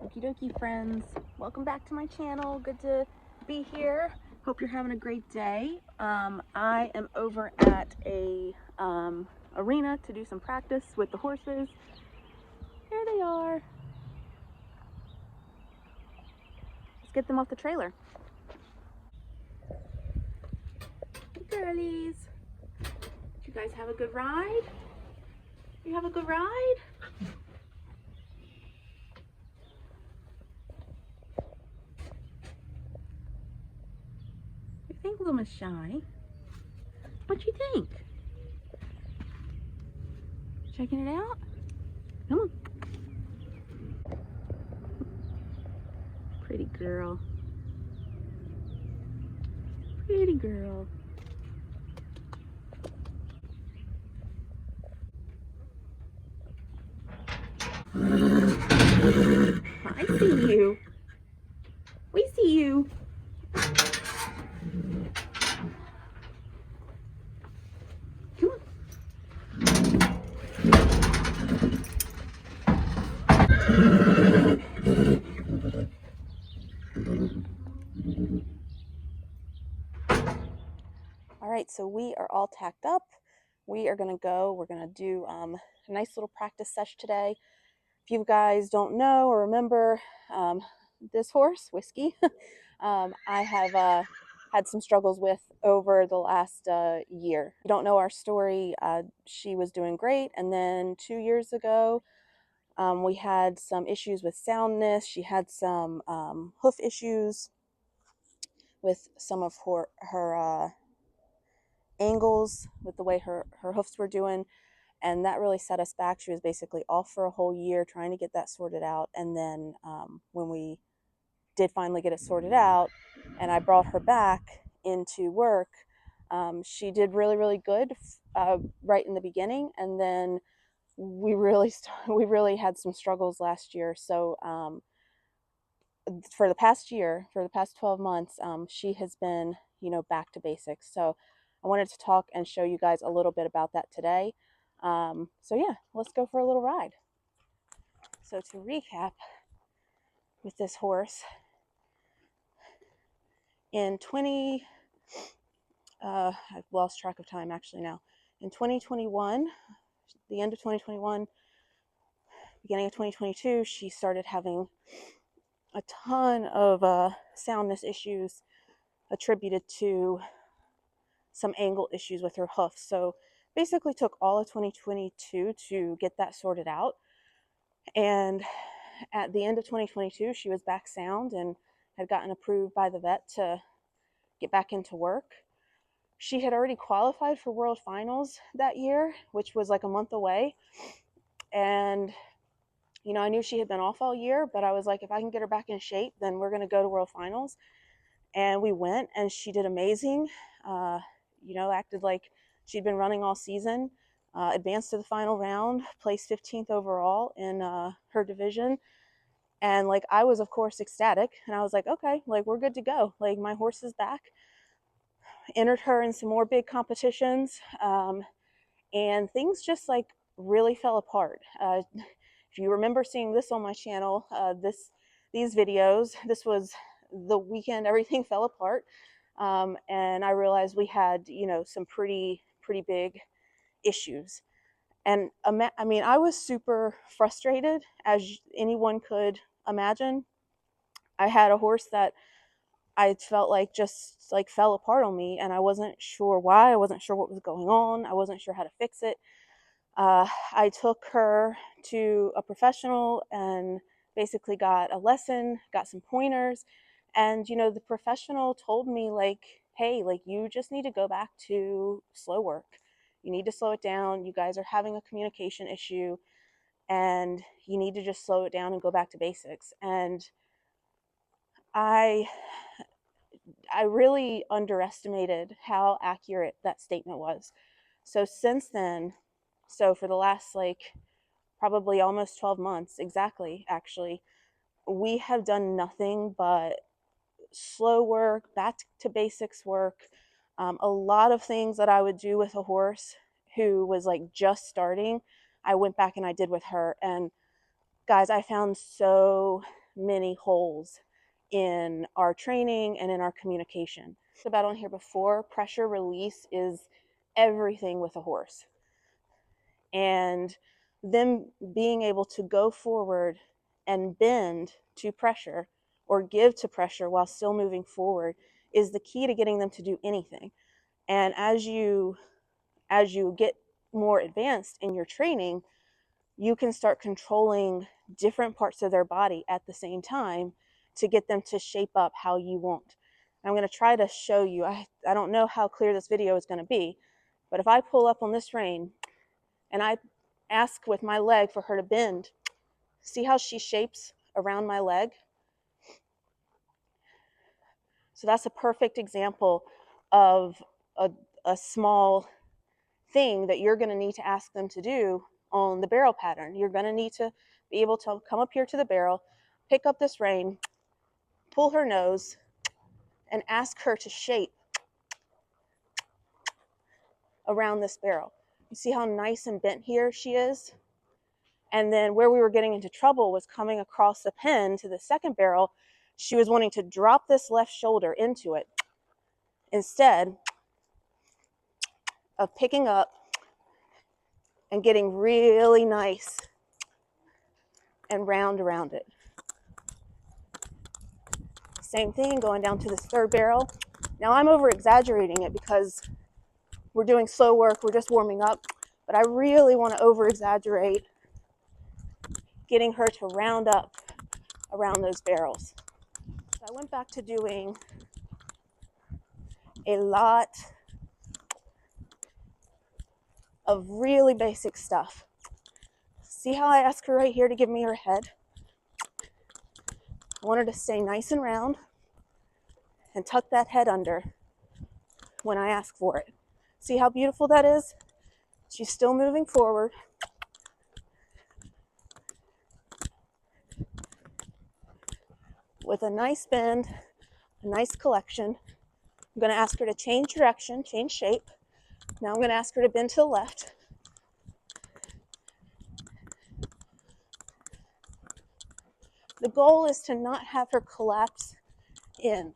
Okie dokie, friends. Welcome back to my channel. Good to be here. Hope you're having a great day. I am over at a arena to do some practice with the horses. Here they are. Let's get them off the trailer. Girlies, did you guys have a good ride? You have a good ride? You think Luma's shy? What you think? Checking it out? Come on. Pretty girl. Pretty girl. I see you. We see you. Come on. All right, so we are all tacked up. We are gonna go. We're gonna do a nice little practice session today. If you guys don't know or remember this horse, Whiskey, I have had some struggles with over the last year. If you don't know our story, she was doing great, and then 2 years ago, we had some issues with soundness. She had some hoof issues with some of her angles with the way her hoofs were doing, and that really set us back. She was basically off for a whole year trying to get that sorted out, and then when we did finally get it sorted out and I brought her back into work, she did really good right in the beginning, and then we really had some struggles last year. So for the past 12 months, she has been, back to basics. So I wanted to talk and show you guys a little bit about that today. So yeah, let's go for a little ride. So to recap with this horse, in I've lost track of time actually now. In 2021, the end of 2021, beginning of 2022, she started having a ton of soundness issues attributed to some angle issues with her hoof. So basically took all of 2022 to get that sorted out. And at the end of 2022, she was back sound and had gotten approved by the vet to get back into work. She had already qualified for World Finals that year, which was like a month away. And, I knew she had been off all year, but I was like, if I can get her back in shape, then we're going to go to World Finals. And we went, and she did amazing. Acted like she'd been running all season, advanced to the final round, placed 15th overall in her division. And like, I was of course ecstatic, and I was like, okay, like we're good to go. Like my horse is back. Entered her in some more big competitions, and things just like really fell apart. If you remember seeing this on my channel, these videos, this was the weekend everything fell apart. And I realized we had, some pretty big issues. And I was super frustrated, as anyone could imagine. I had a horse that I felt like just like fell apart on me, and I wasn't sure why. I wasn't sure what was going on. I wasn't sure how to fix it. I took her to a professional and basically got a lesson, got some pointers. And, the professional told me, like, hey, like, you just need to go back to slow work. You need to slow it down. You guys are having a communication issue, and you need to just slow it down and go back to basics. And I really underestimated how accurate that statement was. So since then, for the last probably almost 12 months exactly, actually, we have done nothing but slow work, back to basics work. A lot of things that I would do with a horse who was like just starting, I went back and I did with her. And guys, I found so many holes in our training and in our communication. About on here before, pressure release is everything with a horse. And them being able to go forward and bend to pressure or give to pressure while still moving forward is the key to getting them to do anything. And as you get more advanced in your training, you can start controlling different parts of their body at the same time to get them to shape up how you want. I'm going to try to show you. I don't know how clear this video is going to be, but if I pull up on this rein and I ask with my leg for her to bend, see how she shapes around my leg? So that's a perfect example of a small thing that you're going to need to ask them to do on the barrel pattern. You're going to need to be able to come up here to the barrel, pick up this rein, pull her nose, and ask her to shape around this barrel. You see how nice and bent here she is? And then where we were getting into trouble was coming across the pen to the second barrel. She was wanting to drop this left shoulder into it instead of picking up and getting really nice and round around it. Same thing going down to this third barrel. Now I'm over exaggerating it because we're doing slow work, we're just warming up, but I really want to over exaggerate getting her to round up around those barrels. So I went back to doing a lot of really basic stuff. See how I ask her right here to give me her head? I want her to stay nice and round and tuck that head under when I ask for it. See how beautiful that is? She's still moving forward. With a nice bend, a nice collection. I'm going to ask her to change direction, change shape. Now I'm going to ask her to bend to the left. The goal is to not have her collapse in.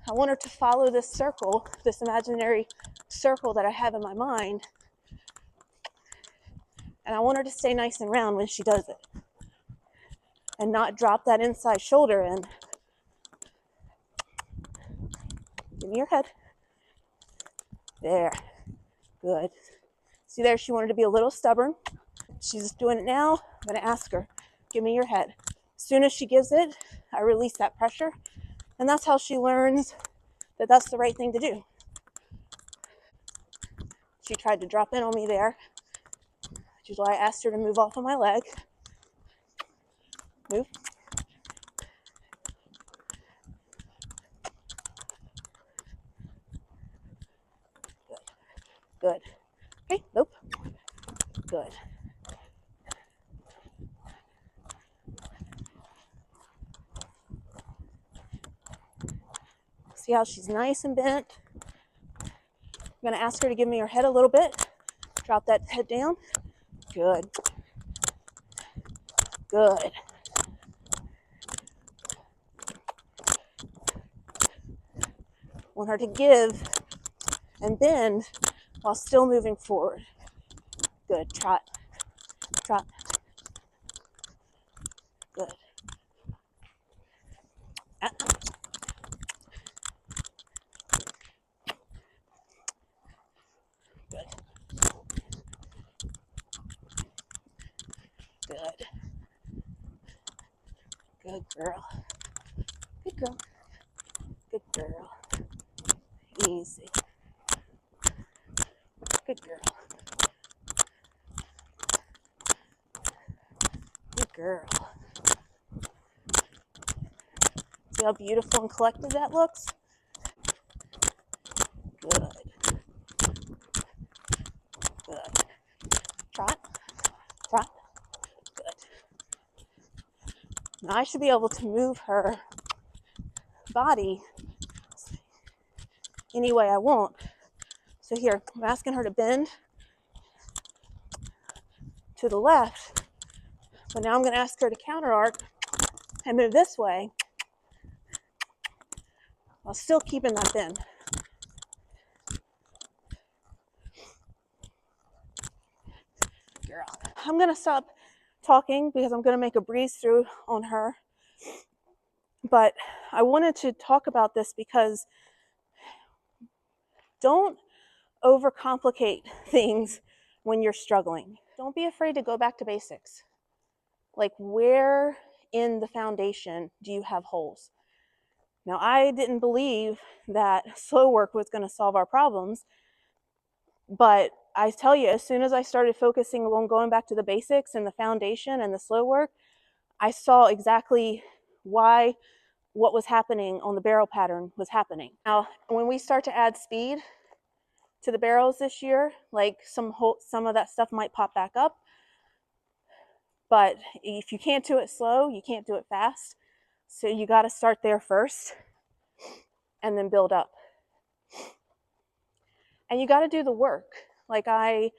I want her to follow this circle, this imaginary circle that I have in my mind. And I want her to stay nice and round when she does it. And not drop that inside shoulder in. Give me your head. There. Good. See there, she wanted to be a little stubborn. She's doing it now. I'm going to ask her, give me your head. As soon as she gives it, I release that pressure. And that's how she learns that that's the right thing to do. She tried to drop in on me there, which is why I asked her to move off of my leg. Move. Good. Okay, nope. Good. See how she's nice and bent? I'm going to ask her to give me her head a little bit. Drop that head down. Good. Good. Want her to give and bend while still moving forward. Good. Trot. Trot. Good. Good. Good. Good girl. Good girl. Good girl. Easy. Good girl. Good girl. See how beautiful and collected that looks? Good. Good. Trot. Trot. Good. Now I should be able to move her body any way I want. So here, I'm asking her to bend to the left, So now I'm going to ask her to counter arc and move this way while still keeping that bend. Girl. I'm going to stop talking because I'm going to make a breeze through on her. But I wanted to talk about this because don't overcomplicate things when you're struggling. Don't be afraid to go back to basics. Like, where in the foundation do you have holes? Now, I didn't believe that slow work was going to solve our problems, but I tell you, as soon as I started focusing on going back to the basics and the foundation and the slow work, I saw exactly why what was happening on the barrel pattern was happening. Now, when we start to add speed to the barrels this year, like some of that stuff might pop back up, but if you can't do it slow, you can't do it fast. So you got to start there first and then build up. And you got to do the work. Like I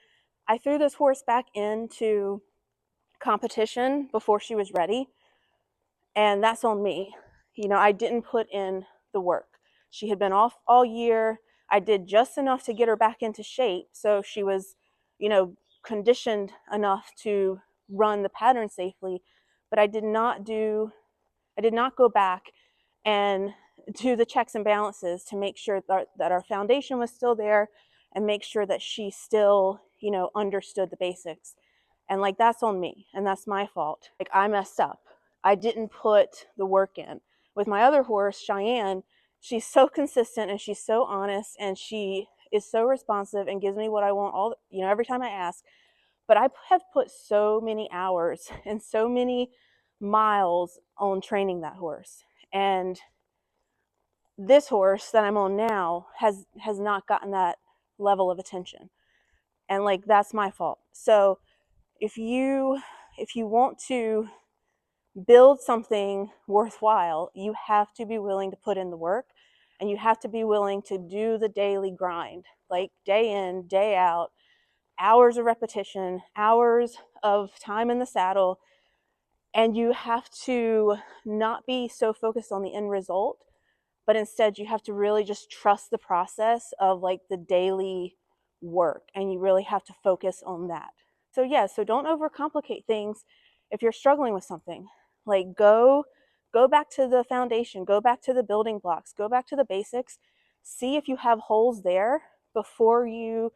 threw this horse back into competition before she was ready, and that's on me. You know, I didn't put in the work. She had been off all year. I did just enough to get her back into shape, so she was, you know, conditioned enough to run the pattern safely, but I did not go back and do the checks and balances to make sure that our foundation was still there and make sure that she still, you know, understood the basics. And like, that's on me and that's my fault. Like, I messed up. I didn't put the work in. With my other horse, Cheyenne, she's so consistent and she's so honest and she is so responsive and gives me what I want every time I ask. But I have put so many hours and so many miles on training that horse. And this horse that I'm on now has not gotten that level of attention. And like, that's my fault. So if you want to build something worthwhile, you have to be willing to put in the work and you have to be willing to do the daily grind, like day in, day out, hours of repetition, hours of time in the saddle. And you have to not be so focused on the end result, but instead you have to really just trust the process of like the daily work, and you really have to focus on that. So yeah, so don't overcomplicate things. If you're struggling with something, like go back to the foundation, go back to the building blocks, go back to the basics, see if you have holes there before you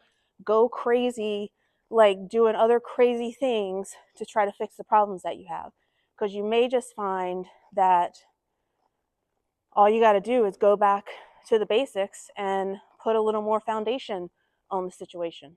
go crazy, like doing other crazy things to try to fix the problems that you have. Because you may just find that all you got to do is go back to the basics and put a little more foundation on the situation.